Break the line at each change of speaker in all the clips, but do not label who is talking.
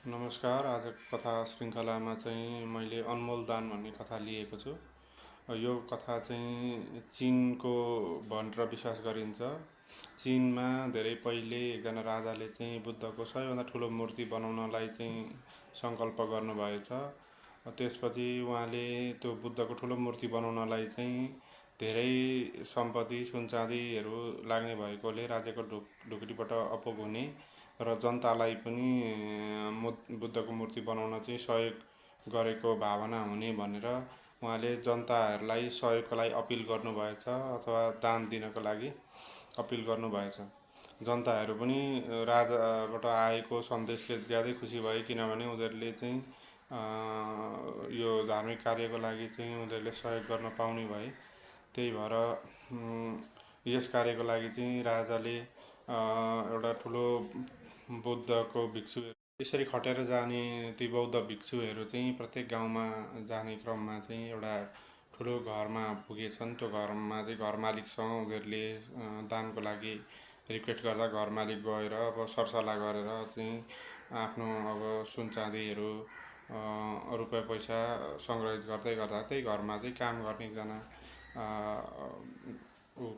नमस्कार। आजको कथा श्रृङ्खलामा चाहिँ मैले अनमोल दान भन्ने कथा लिएको छु। यो कथा चाहिँ चिनको भनेर विश्वास गरिन्छ। चिनमा धेरै पहिले एकजना राजाले चाहिँ बुद्धको सबैभन्दा ठुलो मूर्ति बनाउनलाई चाहिँ सङ्कल्प गर्नुभएछ। त्यसपछि उहाँले त्यो बुद्धको ठुलो मूर्ति बनाउनलाई चाहिँ धेरै सम्पत्ति सुनचाँदीहरू लाग्ने भएकोले राजाको ढुकुटीबाट अपुग हुने र जनतालाई पनि बुद्धको मूर्ति बनाउन चाहिँ सहयोग गरेको भावना हुने भनेर उहाँले जनताहरूलाई सहयोगको लागि अपिल गर्नुभएछ अथवा दान दिनको लागि अपिल गर्नुभएछ। जनताहरू पनि राजाबाट आएको सन्देशले ज्यादै खुसी भए, किनभने उनीहरूले चाहिँ यो धार्मिक कार्यको लागि चाहिँ उनीहरूले सहयोग गर्न पाउने भए। त्यही भएर यस कार्यको लागि चाहिँ राजाले एउटा ठुलो बुद्धको भिक्षु यसरी खटेर जाने ती बौद्ध भिक्षुहरू चाहिँ प्रत्येक गाउँमा जाने क्रममा चाहिँ एउटा ठुलो घरमा पुगेछन्। त्यो घरमा चाहिँ घर मालिकसँग उनीहरूले दानको लागि रिक्वेस्ट गर्दा घर मालिक गएर अब सरसल्लाह गरेर चाहिँ आफ्नो अब सुन चाँदीहरू रुपियाँ पैसा सङ्ग्रहित गर्दै गर्दा त्यही घरमा चाहिँ काम गर्ने एकजना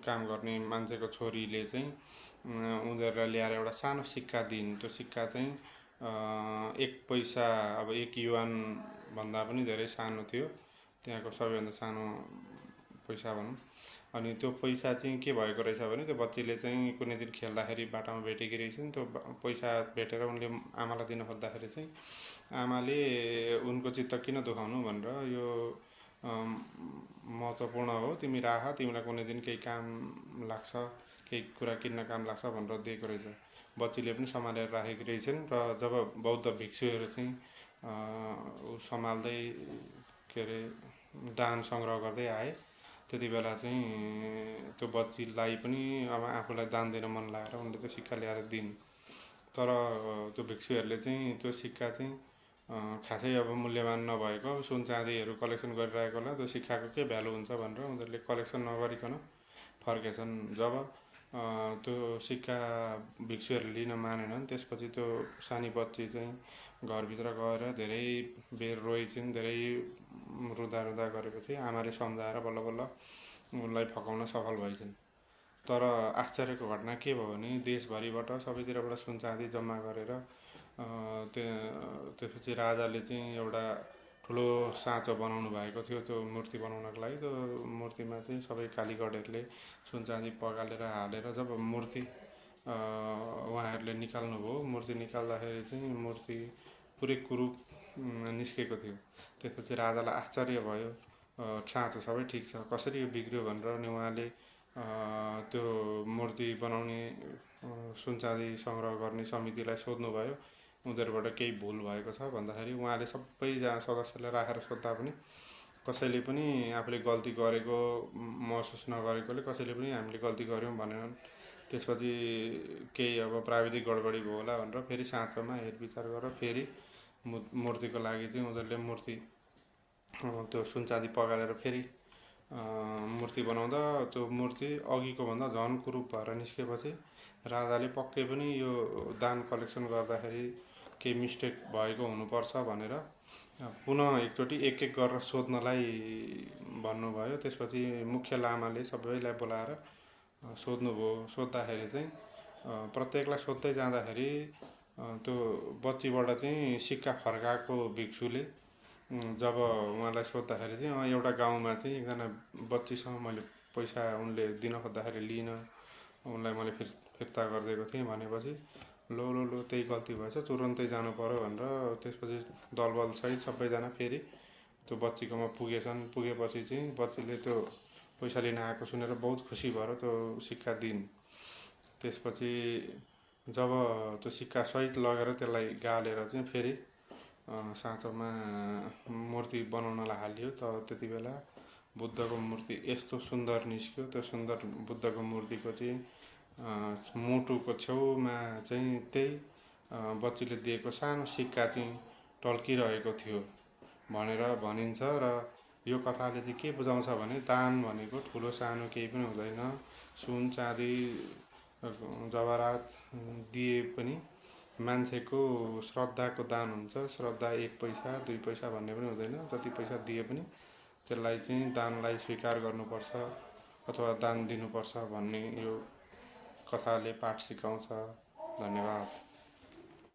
काम गर्ने मान्छेको छोरीले चाहिँ उनीहरूलाई ल्याएर एउटा सानो सिक्का दिइन्। त्यो सिक्का चाहिँ 1 पैसा, अब 1 युवान भन्दा पनि धेरै सानो थियो, त्यहाँको सबैभन्दा सानो पैसा भनौँ। अनि त्यो पैसा चाहिँ के भएको रहेछ भने त्यो बच्चीले चाहिँ कुनै दिन खेल्दाखेरि बाटामा भेटेकी रहेछन्। त्यो पैसा भेटेर उनले आमालाई दिन खोज्दाखेरि चाहिँ आमाले उनको चित्त किन दुखाउनु भनेर, यो महत्त्वपूर्ण हो, तिमी राख, तिमीलाई कुनै दिन केही काम लाग्छ, केही कुरा किन्न काम लाग्छ भनेर दिएको रहेछ। बच्चीले पनि सम्हालेर राखेकी रहेछन्। र जब बौद्ध भिक्षुहरू चाहिँ सम्हाल्दै के अरे दान सङ्ग्रह गर्दै आए, त्यति बेला चाहिँ त्यो बच्चीलाई पनि अब आफूलाई दान दिन मन लागेर उनले त्यो सिक्का ल्याएर दिन्। तर त्यो भिक्षुहरूले चाहिँ त्यो सिक्का चाहिँ खासै अब मूल्यवान नभएको सुन चाँदीहरू कलेक्सन गरिरहेकोलाई त्यो सिक्काको के भ्यालु हुन्छ भनेर उनीहरूले कलेक्सन नगरिकन फर्केछन्। जब त्यो सिक्का भिक्षुहरूले लिन मानेनन्, त्यसपछि त्यो सानी बच्ची चाहिँ घरभित्र गएर धेरै बेर रोइछिन्। धेरै रुँदा रुँदा गरेपछि आमाले सम्झाएर बल्ल बल्ल उनलाई फकाउन सफल भइछन्। तर आश्चर्यको घटना के भयो भने देशभरिबाट सबैतिरबाट सुन चाँदी जम्मा गरेर त्यसपछि राजाले चाहिँ एउटा ठुलो साँचो बनाउनु भएको थियो त्यो मूर्ति बनाउनको लागि। त्यो मूर्तिमा चाहिँ सबै कालीगढहरूले सुन चाँदी पगालेर हालेर जब मूर्ति उहाँहरूले निकाल्नुभयो, मूर्ति निकाल्दाखेरि चाहिँ मूर्ति पुरै कुरूप निस्केको थियो। त्यसपछि राजालाई आश्चर्य भयो, साँचो सबै ठिक छ, कसरी यो बिग्रियो भनेर अनि उहाँले त्यो मूर्ति बनाउने सुन चाँदी सङ्ग्रह गर्ने समितिलाई सोध्नुभयो, उनीहरूबाट केही भुल भएको छ भन्दाखेरि उहाँले सबैजना सदस्यलाई राखेर सोद्धा पनि कसैले पनि आफूले गल्ती गरेको महसुस नगरेकोले कसैले पनि हामीले गल्ती गऱ्यौँ भनेनन्। त्यसपछि केही अब प्राविधिक गडबडी भयो होला भनेर फेरि साँचोमा हेरविचार गरेर फेरि मूर्तिको लागि चाहिँ उनीहरूले मूर्ति त्यो सुन चाँदी पगालेर फेरि मूर्ति बनाउँदा त्यो मूर्ति अघिको भन्दा झन् कुरूप भएर निस्केपछि राजाले पक्कै पनि यो दान कलेक्सन गर्दाखेरि केही मिस्टेक भएको हुनुपर्छ भनेर पुनः एकचोटि एक एक गरेर सोध्नलाई भन्नुभयो। त्यसपछि मुख्य लामाले सबैलाई बोलाएर सोध्नुभयो। सोद्धाखेरि चाहिँ प्रत्येकलाई सोध्दै जाँदाखेरि त्यो बच्चीबाट चाहिँ सिक्का फर्काएको भिक्षुले जब उहाँलाई सोद्धाखेरि चाहिँ एउटा गाउँमा चाहिँ एकजना बच्चीसँग मैले पैसा उनले दिन खोज्दाखेरि लिन, उनलाई मैले फिर्ता गरिदिएको थिएँ भनेपछि लो त्यही गल्ती भएछ, तुरन्तै जानु पर्यो भनेर त्यसपछि दलबलसहित सबैजना फेरि त्यो बच्चीकोमा पुगेछन्। पुगेपछि चाहिँ बच्चीले त्यो पैसा लिन आएको सुनेर बहुत खुसी भएर त्यो सिक्का दिन्। त्यसपछि जब त्यो सिक्का सहित लगेर त्यसलाई गालेर चाहिँ फेरि साँचोमा मूर्ति बनाउनलाई हालियो, त त्यति बेला बुद्धको मूर्ति यस्तो सुन्दर निस्क्यो। त्यो सुन्दर बुद्धको मूर्तिको चाहिँ मुटुको छेउमा चाहिँ त्यही बच्चीले दिएको सानो सिक्का चाहिँ टल्किरहेको थियो भनेर भनिन्छ। र यो कथाले चाहिँ के बुझाउँछ भने दान भनेको ठुलो सानो केही पनि हुँदैन। सुन चाँदी जवाहरात दिए पनि मान्छेको श्रद्धाको दान हुन्छ। श्रद्धा 1 पैसा 2 पैसा भन्ने पनि हुँदैन, जति पैसा दिए पनि त्यसलाई चाहिँ दानलाई स्वीकार गर्नुपर्छ अथवा दान दिनुपर्छ भन्ने यो कथाले पाठ सिकाउँछ। धन्यवाद।